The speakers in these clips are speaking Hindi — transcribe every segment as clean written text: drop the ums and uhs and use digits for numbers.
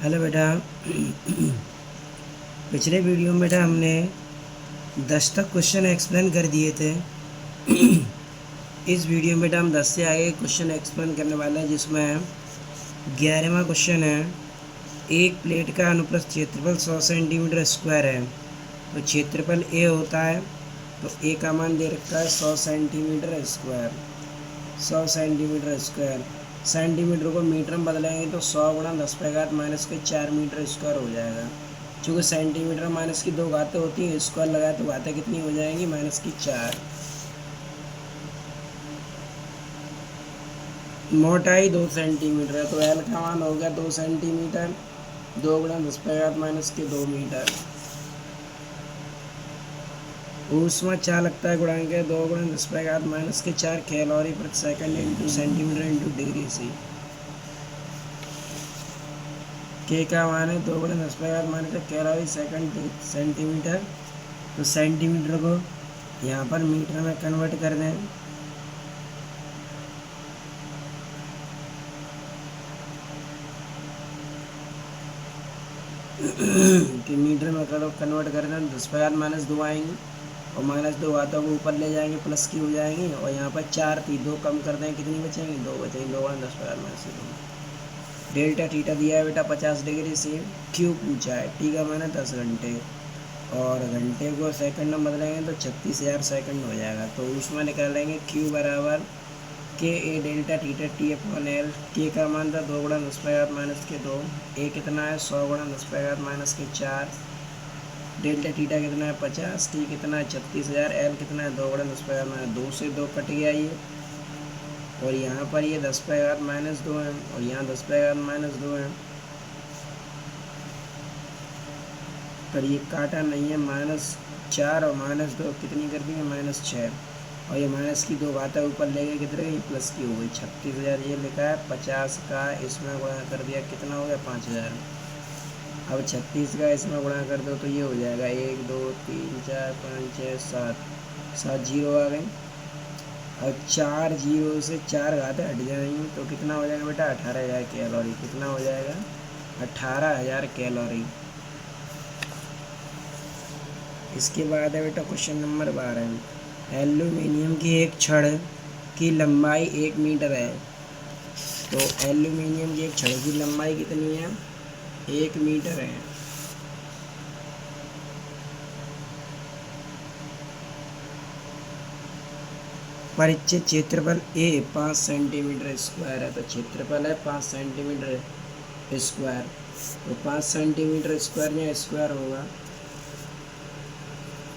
हेलो बेटा। पिछले वीडियो में बेटा हमने 10 तक क्वेश्चन एक्सप्लेन कर दिए थे। इस वीडियो में बेटा हम 10 से आगे क्वेश्चन एक्सप्लेन करने वाले हैं, जिसमें 11वां क्वेश्चन है। एक प्लेट का अनुप्रस्थ क्षेत्रफल 100 सेंटीमीटर स्क्वायर है, तो क्षेत्रफल ए होता है। तो ए का मान दे रखा है 100 centimetre square. 100 centimetre square, centimetre को मीटर में बदलेंगे तो 100 गुणा 10⁻⁻⁴ मीटर स्क्वायर हो जाएगा। क्योंकि सेंटीमीटर माइनस की 2 घातें होती हैं, स्क्वायर लगाए तो घातें कितनी हो जाएंगी? -4। मोटाई 2 सेंटीमीटर है, तो एल का मान हो गया 2 सेंटीमीटर। 2 गुणा 10⁻⁻2 मीटर। ऊष्मा चालकता गुणांक है 2 गुणा 10⁻⁻4 कैलोरी प्रति second into centimetre into degree C. के का मान है 2 गुणा 10⁻⁻4 कैलोरी सेकंड सेंटीमीटर। तो सेंटीमीटर को यहाँ पर मीटर में कन्वर्ट कर दें। कि मीटर में कन्वर्ट कर दें, 10⁻⁻2 आएंगी और -2 घातों को ऊपर ले जाएंगे, प्लस की हो जाएंगी। और यहाँ पर 4 थी, 2 कम कर दें, कितनी बचेंगी? 2 बचेंगी। 2 गुणा 10⁻⁻2। डेल्टा थीटा दिया है बेटा 50 डिग्री से। क्यू पूछा है, टी का मान है 10 घंटे, और घंटे को सेकंड में बदलेंगे तो 36,000 सेकंड हो जाएगा। तो उसमें निकालेंगे क्यू बराबर K A delta theta T upon L. K का मान था 2 गुणा 10⁻⁻2। ए कितना है? 100 गुणा 10⁻⁻4। डेल्टा थीटा कितना है? 50। टी कितना है? 36,000। एल कितना है? 2 गुणा 10⁻2 से 2 कट गया ये, और यहाँ पर ये 10⁻⁻2 है, और यहाँ 10⁻⁻2 है, पर ये काटा नहीं है। -4 और -2 कितनी कर दी है? -6। और ये माइनस की 2 घातें ऊपर ले गए, कितने गई? प्लस की हो गई। 36,000 ये लिखा है। 50 का इसमें गुणा कर दिया, कितना हो गया? 5,000। अब 36 का इसमें गुणा कर दो तो ये हो जाएगा 1 2 3 4 5 6 7। 7 जीरो आ गए, और 4 जीरो से 4 घातें हट जाएंगी, तो कितना हो जाएगा बेटा? 18,000 कैलोरी। कितना हो जाएगा? 18,000 कैलोरी। इसके बाद है बेटा क्वेश्चन नंबर 12। एल्यूमिनियम की एक छड़ की लंबाई 1 मीटर है, तो एल्यूमिनियम की एक छड़ की लंबाई कितनी है? 1 मीटर है। परिचित क्षेत्रफल ए 5 सेंटीमीटर स्क्वायर है, तो क्षेत्रफल है 5 सेंटीमीटर स्क्वायर। तो 5 सेंटीमीटर स्क्वायर में स्क्वायर होगा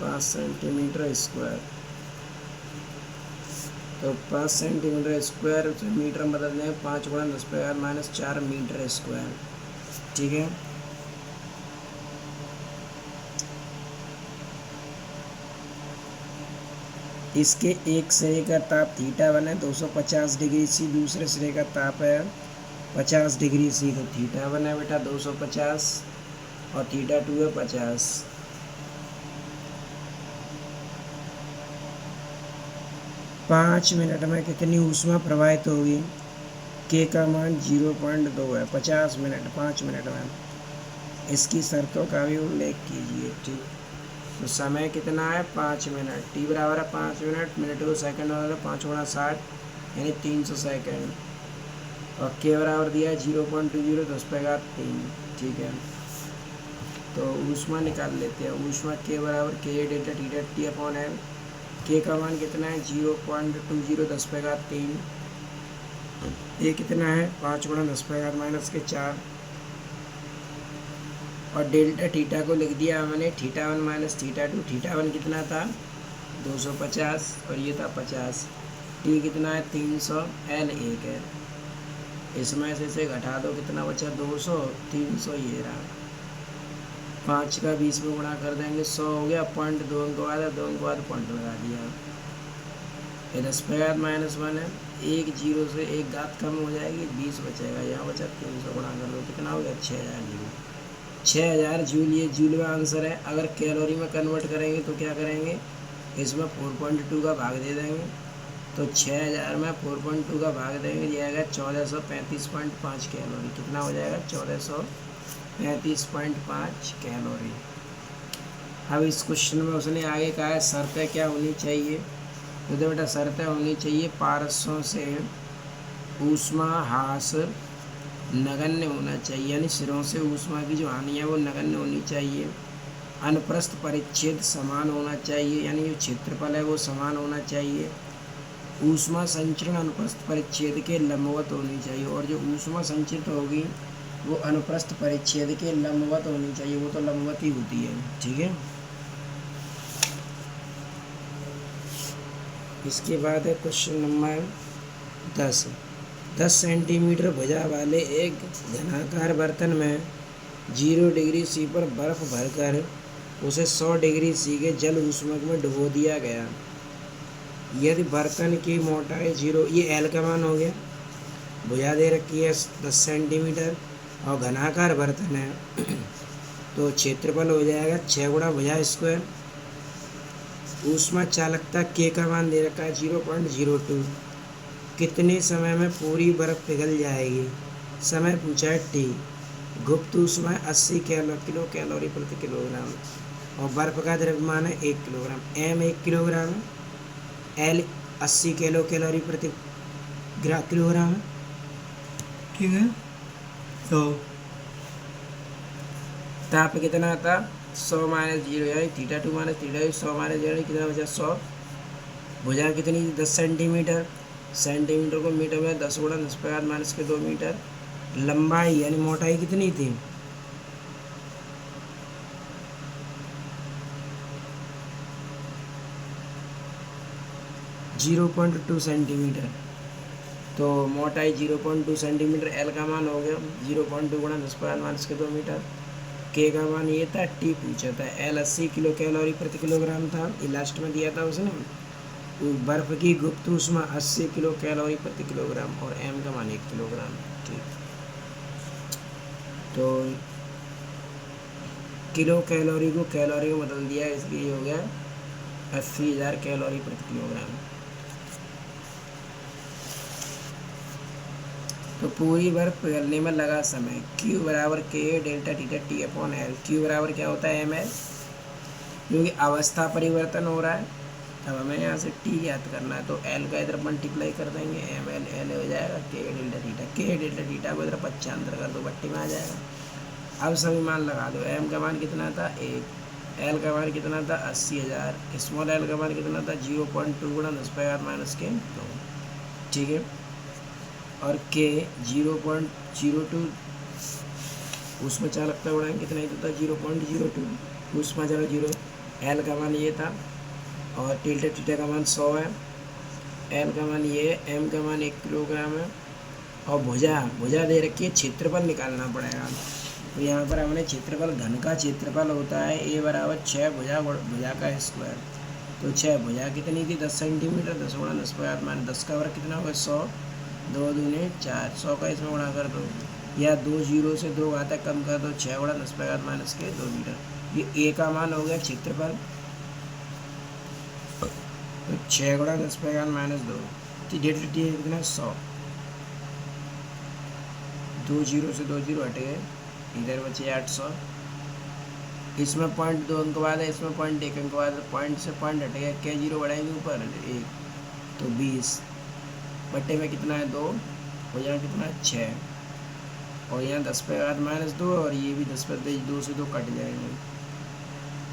5 सेंटीमीटर स्क्वायर। तो 5 सेंटीमीटर स्क्वायर से मीटर में बदल दें, 5 गुणा 10⁻⁻4 मीटर स्क्वायर। ठीक है। इसके एक सिरे का ताप थीटा 1 है 250 डिग्री सी, दूसरे सिरे का ताप है 50 डिग्री सी। तो थीटा 1 है बेटा 250 और थीटा 2 है 50। पाँच मिनट में कितनी ऊष्मा प्रवाहित होगी? के का मान 0.2 है। 50 मिनट 5 मिनट में। इसकी शर्तों का भी उल्लेख कीजिए। ठीक, तो समय कितना है? 5 मिनट। टी बराबर है 5 मिनट, मिनट को सेकंड बराबर 5 गुणा 60 यानी 300 सेकंड, और के बराबर दिया है 0.20 10⁻3। ठीक है, तो ऊष्मा निकाल लेते हैं। ऊष्मा के बराबर के delta theta T upon L. K का मान कितना है? 0.20 10⁻3। ये कितना है? 5 गुणा 10⁻⁻4। और डेल्टा थीटा को लिख दिया मैंने थीटा 1 माइनस थीटा 2। थीटा 1 कितना था? 250, और ये था 50। टी कितना है? 300। एल 1 है। इसमें से घटा दो, कितना बचा? 200। 300 ये रहा। 5 का 20 में गुणा कर देंगे, 100 हो गया। पॉइंट 2 अंक बाद है, 2 अंक बाद पॉइंट लगा दिया। ये 10⁻⁻1 है, 1 जीरो से 1 घात कम हो जाएगी, 20 बचेगा। यहाँ बचा 300 गुणा कर दो, कितना हो गया? 6,000 जूल। 6,000 जूल ये जूल में आंसर है। अगर कैलोरी में कन्वर्ट करेंगे तो क्या करेंगे? इसमें 4.2 का भाग दे देंगे, तो 6,000 में 4.2 का भाग देंगे, ये आएगा 1435.5 कैलोरी। कितना हो जाएगा? 1400 35.5 कैलोरी। अब इस क्वेश्चन में उसने आगे कहा है शर्तें क्या होनी चाहिए। तो देखो बेटा शर्तें होनी चाहिए पारस्यों से ऊष्मा ह्रास नगण्य होना चाहिए, यानी सिरों से ऊष्मा की जो हानि है वो नगण्य होनी चाहिए। अनुप्रस्थ परिच्छेद समान होना चाहिए, यानी जो क्षेत्रफल है वो समान होना चाहिए। ऊष्मा संचरण अनुप्रस्थ परिच्छेद के लंबवत होनी चाहिए, और जो ऊष्मा संचित होगी वो अनुप्रस्थ परिच्छेद के लंबवत होनी चाहिए, वो तो लंबवत ही होती है। ठीक है। इसके बाद है क्वेश्चन नंबर 10 सेंटीमीटर भुजा वाले एक घनाकार बर्तन में 0 डिग्री सी पर बर्फ भरकर उसे 100 डिग्री सी के जल ऊष्मक में डुबो दिया गया। यदि बर्तन की मोटाई 0, ये एल का मान हो गया, भुजा दे रखी है 10 सेंटीमीटर और घनाकार बर्तन है, तो क्षेत्रफल हो जाएगा 6 गुणा भुजा स्क्वायर। ऊष्मा चालकता के का मान दे रखा है 0.02। कितने समय में पूरी बर्फ पिघल जाएगी, समय पूछा है टी। गुप्त ऊष्मा 80 किलो कैलोरी प्रति किलोग्राम, और बर्फ का द्रव्यमान है 1 किलोग्राम। एम 1 किलोग्राम है, एल 80 किलो कैलोरी प्रति किलोग्राम है। ठीक है। तो ताप कितना था 100 माइनस 0, यानी थीटा 2 माइनस थीटा 100 माइनस 0 कितना बचा 100। भुजा कितनी 10 सेंटीमीटर, सेंटीमीटर को मीटर में 10 गुणा 10 माइनस के 2 मीटर। लंबाई यानी मोटाई कितनी थी 0.2 सेंटीमीटर, तो मोटाई 0.2 सेंटीमीटर। एल का मान हो गया 0.2 गुणा 10 माइनस के 2 मीटर। के का मान ये था, टी पूछा था। एल 80 किलो कैलोरी प्रति किलोग्राम था, ये लास्ट में दिया था उसने। बर्फ की गुप्त ऊष्मा 80 किलो कैलोरी प्रति किलोग्राम, और एम का मान 1 किलोग्राम। ठीक, तो किलो कैलोरी को कैलोरी में बदल दिया, इसलिए हो गया 80,000 कैलोरी प्रति किलोग्राम। तो पूरी बर्फ पिघलने में लगा समय Q बराबर के delta theta T upon L. Q बराबर क्या होता है ml, क्योंकि अवस्था परिवर्तन हो रहा है। अब हमें यहाँ से T ज्ञात करना है, तो L का इधर मल्टीप्लाई कर देंगे, ml L हो जाएगा के डेल्टा थीटा। के डेल्टा थीटा को इधर 95 कर दो, बट्टी में आ जाएगा। अब सभी मान लगा दो। m का मान कितना था 1, L का मान कितना था 80,000, स्मॉल l का मान कितना था 0.2 गुणा 10 माइनस के 2। ठीक है। और के 0.02 ऊष्मा चालकता बढ़ाएंगे कितना ही तो था 0.02, ऊष्मा चालक 0। एल का मान ये था, और टिल्टा थीटा का मान 100 है। एल का मान ये है, एम का मान 1 किलोग्राम है, और भुजा दे रखी है, क्षेत्रफल निकालना पड़ेगा। तो यहाँ पर हमने क्षेत्रफल, घन का क्षेत्रफल होता है ए बराबर 6 भुजा का स्क्वायर। तो 6 भुजा कितनी थी 10 सेंटीमीटर, 10 गुणा 10 का वर्ग कितना होगा 100, 2 दूने 4, 100 का इसमें गुणा कर दो, या 2 जीरो से 2 घातक कम कर दो, 6 गुणा 10 माइनस के 2 मीटर। ये ए का मान हो गया क्षेत्रफल, तो 6 गुणा 10 माइनस 2, डेल्टा टी कितना 100। 2 जीरो से 2 जीरो हट गए, इधर बचे 800। इसमें पॉइंट 2 अंक बाद है, इसमें पॉइंट 1 अंक बाद, पॉइंट से पॉइंट हट गया, क्या जीरो बढ़ाएंगे ऊपर 1, तो 20 बट्टे में कितना है 2, और यहाँ कितना है 6, और यहाँ 10 माइनस 2, और ये भी 10 पर 2 से 2 कट जाएंगे।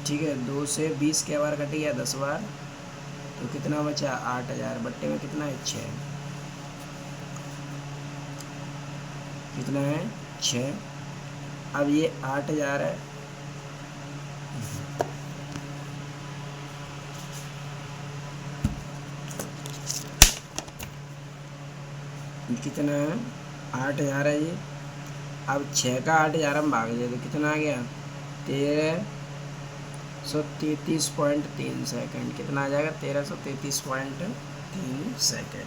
ठीक है, 2 से 20 के बार कट गया 10 बार, तो कितना बचा 8,000, बट्टे में कितना है 6, कितना है 6। अब ये 8,000 है, कितना है 8,000 है ये। अब 6 का 8,000 हम भाग दे तो कितना आ गया 1333.3 सेकेंड। कितना आ जाएगा 1333.3 सेकेंड।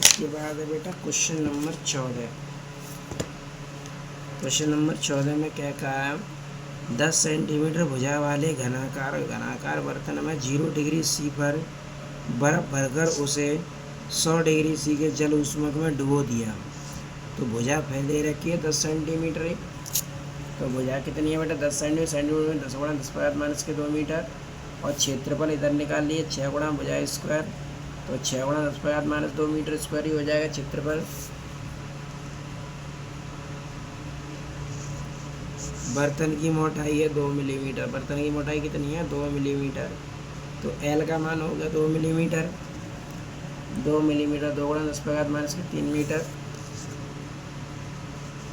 इसके बाद है बेटा क्वेश्चन नंबर 14। क्वेश्चन नंबर 14 में क्या कहा है, 10 सेंटीमीटर भुजा वाले घनाकार बर्तन में 0 डिग्री सी पर बर्फ भरकर उसे 100 डिग्री सी के जल ऊष्मक में डुबो दिया। तो भुजा दे रखी है 10 सेंटीमीटर है, तो भुजा कितनी है बेटा 10 सेंटीमीटर, सेंटीमीटर में 10 गुणा 10 पर माइनस के 2 मीटर, और क्षेत्रफल इधर निकाल लिए 6 गुणा भुजा स्क्वायर, तो 6 गुणा 10 पर माइनस 2 मीटर स्क्वायर ही हो जाएगा क्षेत्रफल। बर्तन की मोटाई है 2 मिलीमीटर, बर्तन की मोटाई कितनी है 2 मिलीमीटर, तो एल का मान हो गया 2 मिलीमीटर, 2 मिलीमीटर 2 गुणा 10 पर माइनस के 3 मीटर।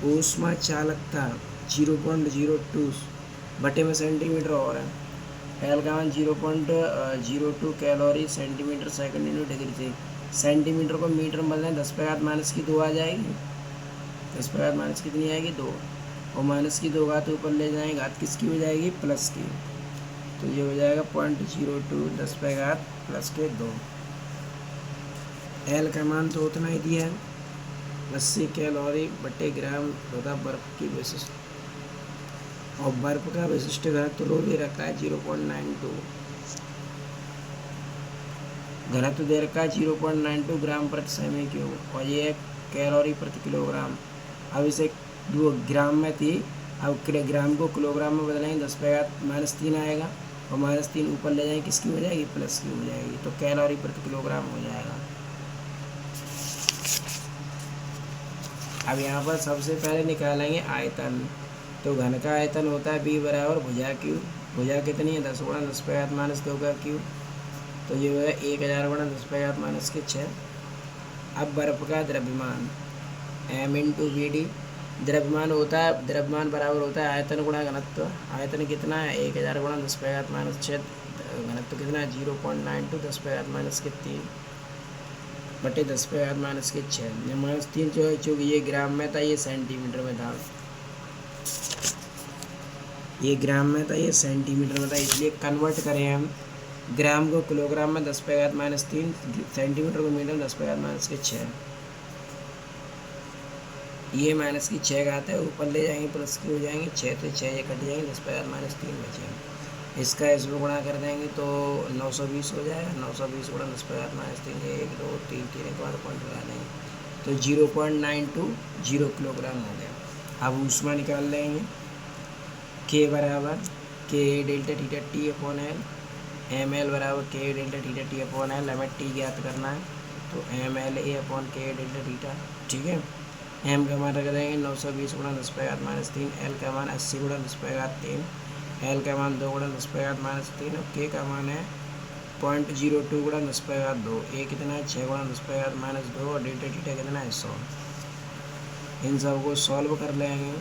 ऊष्मा चालकता 0.02 बटे में सेंटीमीटर और है, एल का मान 0.02 calorie centimetre second into degree से, सेंटीमीटर को मीटर में बदलें 10 पर माइनस की 2 आ जाएगी, 10 पर माइनस कितनी आएगी 2, और माइनस की 2 घात ऊपर ले जाएंगे, घात किसकी हो जाएगी प्लस की, तो ये हो जाएगा 0.02 10 पर घात प्लस के 2। एल का मान तो उतना ही दिया है 80 कैलोरी बटे ग्राम तथा बर्फ की विशिष्ट, और बर्फ का विशिष्ट घनत्व रो दे रखा है 0.92, घनत्व दे रखा है 0.92 ग्राम प्रति सेमी क्यूब, और ये कैलोरी प्रति किलोग्राम। अब इसे वो ग्राम में थी, अब ग्राम को किलोग्राम में बदलेंगे 10 पर माइनस 3 आएगा, और माइनस 3 ऊपर ले जाएंगे किसकी हो जाएगी प्लस की हो जाएगी, तो कैलोरी प्रति किलोग्राम हो जाएगा। अब यहाँ पर सबसे पहले निकालेंगे आयतन, तो घन का आयतन होता है B बराबर भुजा क्यूब, भुजा कितनी है 10 गुणा 10 पर माइनस 2 का क्यूब, तो ये है 1000 गुणा 10 पर माइनस के 6। अब बर्फ का द्रव्यमान m इंटू BD, द्रव्यमान होता है, द्रव्यमान बराबर होता है आयतन गुणा घनत्व, आयतन कितना है 1000 गुणा 10 पर माइनस 6, घनत्व कितना है 0.92 10 पर माइनस के 3 बटे 10 पर माइनस के 6, माइनस 3 जो है चूँकि ये ग्राम में था ये सेंटीमीटर में था, ये ग्राम में था ये सेंटीमीटर में था, इसलिए कन्वर्ट करें हम ग्राम को किलोग्राम में 10 पर माइनस 3, सेंटीमीटर को मीटर 10 पर माइनस के 6, ये माइनस की 6 घात है, ऊपर ले जाएंगे प्लस की हो जाएंगे 6 से 6 ये कट जाएंगे 10 पर माइनस 3 बचेंगे, इसका इसमें गुणा कर देंगे तो 920 हो जाएगा, 920 गुणा 10 पर माइनस 3 1 2 3 3 एक बार पॉइंट लगा देंगे, तो 0.920 किलोग्राम हो गया। अब ऊष्मा निकाल लेंगे, K बराबर K delta theta T upon L, ML बराबर K delta theta T upon L, हमें T ज्ञात करना है, तो MLA upon K delta theta, ठीक है। M का मान रख देंगे 920 गुणा 10 पर माइनस 3, L का मान 80 गुणा 10 पर 3, L का मान 2 गुणा 10 पर माइनस 3, और K का मान है 0.02 गुणा 10 पर 2, A कितना है 6 गुणा 10 पर माइनस 2, और डेल्टा थीटा कितना है 100। इन सबको सॉल्व कर लेंगे,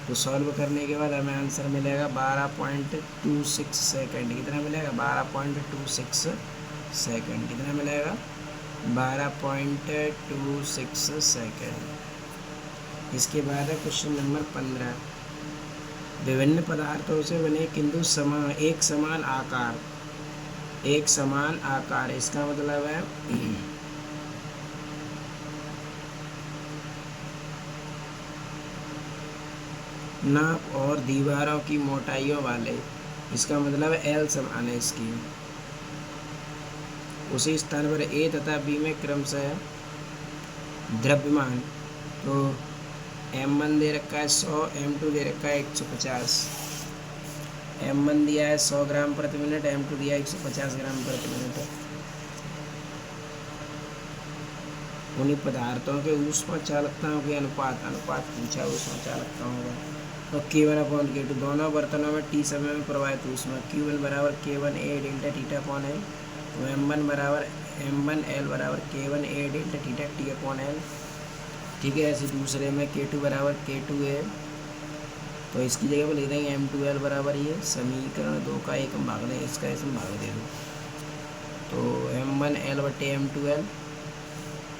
तो सॉल्व करने के बाद हमें आंसर मिलेगा 12.26 सेकंड, कितना मिलेगा 12.26 सेकंड, कितना मिलेगा 12.26 सेकंड। इसके बाद है क्वेश्चन नंबर 15, विभिन्न पदार्थों से बने किंतु एक समान आकार, इसका मतलब है नाप और दीवारों की मोटाइयों वाले, इसका मतलब है L समान है इसकी, उसी स्थान पर A तथा B में क्रमशः द्रव्यमान, तो M1 दे रखा है 100, M2 दे रखा है 150, M1 दिया है 100 ग्राम प्रति मिनट, M2 दिया है 150 ग्राम प्रति मिनट। उन्हीं पदार्थों के ऊष्मा चालकताओं के अनुपात पूछा ऊष्मा चालकताओं का, तो K1 अपॉन K2, दोनों बर्तनों में T समय में प्रवाहित ऊष्मा, Q1 बराबर K1A delta theta upon L, तो M1 बराबर M1L बराबर K1A delta theta T upon L, ठीक है। ऐसे दूसरे में K2 बराबर K2A, तो इसकी जगह पर लिख देंगे M2L बराबर ये समीकरण 2 का एक हम भाग दें, इसका इसमें भाग दे दो, तो M1L बटे M2L,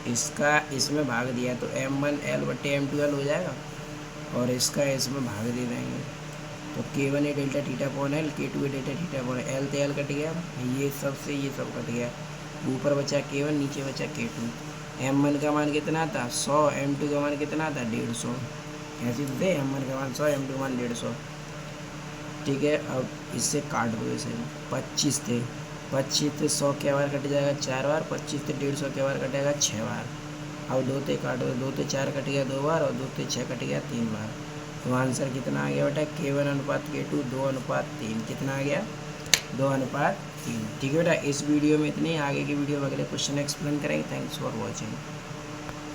इसका इसमें भाग दिया तो M1L बटे M2L हो जाएगा, और इसका इसमें भाग दे देंगे, तो K1A delta theta upon L, K2A delta theta upon L, तो L कट गया, ये सब से ये सब कट गया, ऊपर बचा K1 नीचे बचा K2। M1 का मान कितना था 100, M2 का मान कितना था 150, ऐसे तो थे M1 का मान 100, M2 का मान 150, ठीक है। अब इससे काट दो, इसे 25 थे 100 के बार कट जाएगा 4 बार, 25 से 150 के बार कटेगा 6 बार, अब 2 से काटो, 2 से 4 कट गया 2 बार और 2 से 6 कट गया 3 बार। तो आंसर कितना आ गया बेटा, K1 अनुपात K2 2:3। कितना आ गया, 2:3। ठीक है बेटा, इस वीडियो में इतने, आगे की वीडियो में अगले क्वेश्चन एक्सप्लेन करेंगे। Thanks for watching.